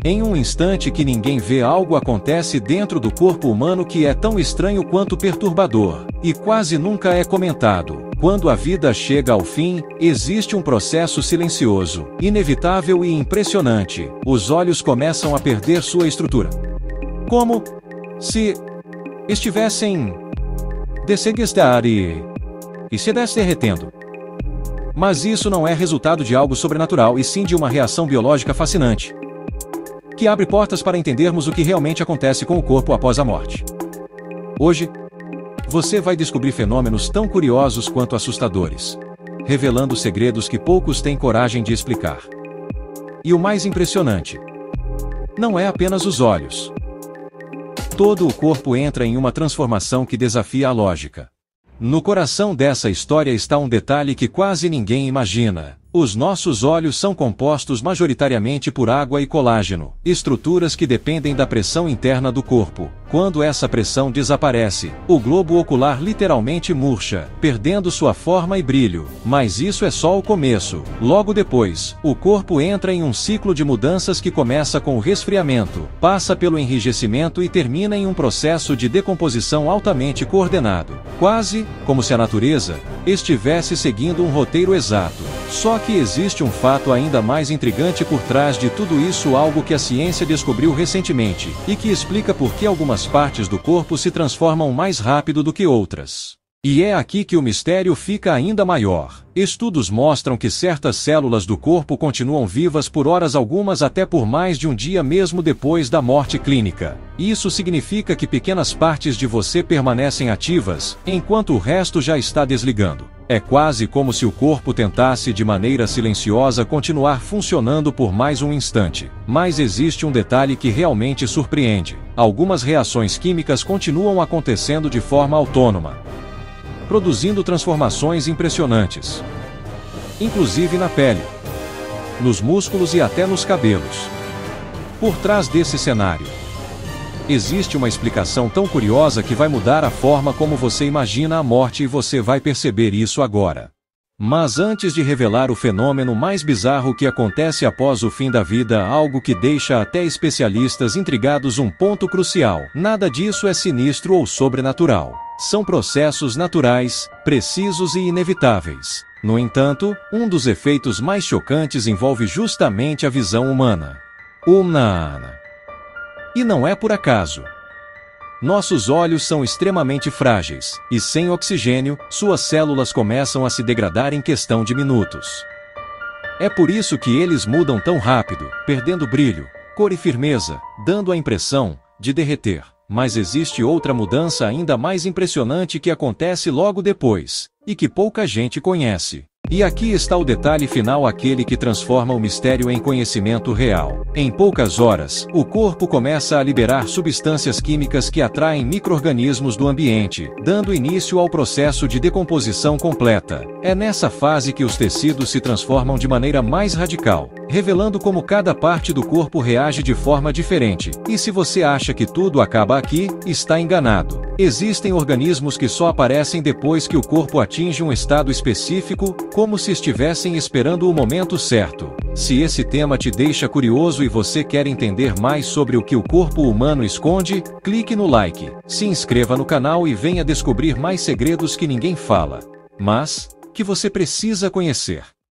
Em um instante que ninguém vê, algo acontece dentro do corpo humano que é tão estranho quanto perturbador, e quase nunca é comentado. Quando a vida chega ao fim, existe um processo silencioso, inevitável e impressionante. Os olhos começam a perder sua estrutura. Como se estivessem desegrestar e se derretendo. Mas isso não é resultado de algo sobrenatural e sim de uma reação biológica fascinante, que abre portas para entendermos o que realmente acontece com o corpo após a morte. Hoje, você vai descobrir fenômenos tão curiosos quanto assustadores, revelando segredos que poucos têm coragem de explicar. E o mais impressionante, não é apenas os olhos. Todo o corpo entra em uma transformação que desafia a lógica. No coração dessa história está um detalhe que quase ninguém imagina. Os nossos olhos são compostos majoritariamente por água e colágeno, estruturas que dependem da pressão interna do corpo. Quando essa pressão desaparece, o globo ocular literalmente murcha, perdendo sua forma e brilho. Mas isso é só o começo. Logo depois, o corpo entra em um ciclo de mudanças que começa com o resfriamento, passa pelo enrijecimento e termina em um processo de decomposição altamente coordenado. Quase como se a natureza estivesse seguindo um roteiro exato. Só que existe um fato ainda mais intrigante por trás de tudo isso, algo que a ciência descobriu recentemente, e que explica por que algumas partes do corpo se transformam mais rápido do que outras. E é aqui que o mistério fica ainda maior. Estudos mostram que certas células do corpo continuam vivas por horas, algumas até por mais de um dia mesmo depois da morte clínica. Isso significa que pequenas partes de você permanecem ativas, enquanto o resto já está desligando. É quase como se o corpo tentasse de maneira silenciosa continuar funcionando por mais um instante. Mas existe um detalhe que realmente surpreende. Algumas reações químicas continuam acontecendo de forma autônoma, produzindo transformações impressionantes, inclusive na pele, nos músculos e até nos cabelos. Por trás desse cenário, existe uma explicação tão curiosa que vai mudar a forma como você imagina a morte, e você vai perceber isso agora. Mas antes de revelar o fenômeno mais bizarro que acontece após o fim da vida, algo que deixa até especialistas intrigados, um ponto crucial: nada disso é sinistro ou sobrenatural. São processos naturais, precisos e inevitáveis. No entanto, um dos efeitos mais chocantes envolve justamente a visão humana. E não é por acaso. Nossos olhos são extremamente frágeis, e sem oxigênio, suas células começam a se degradar em questão de minutos. É por isso que eles mudam tão rápido, perdendo brilho, cor e firmeza, dando a impressão de derreter. Mas existe outra mudança ainda mais impressionante que acontece logo depois, e que pouca gente conhece. E aqui está o detalhe final, aquele que transforma o mistério em conhecimento real. Em poucas horas, o corpo começa a liberar substâncias químicas que atraem micro-organismos do ambiente, dando início ao processo de decomposição completa. É nessa fase que os tecidos se transformam de maneira mais radical, revelando como cada parte do corpo reage de forma diferente. E se você acha que tudo acaba aqui, está enganado. Existem organismos que só aparecem depois que o corpo atinge um estado específico, como se estivessem esperando o momento certo. Se esse tema te deixa curioso e você quer entender mais sobre o que o corpo humano esconde, clique no like, se inscreva no canal e venha descobrir mais segredos que ninguém fala, mas que você precisa conhecer.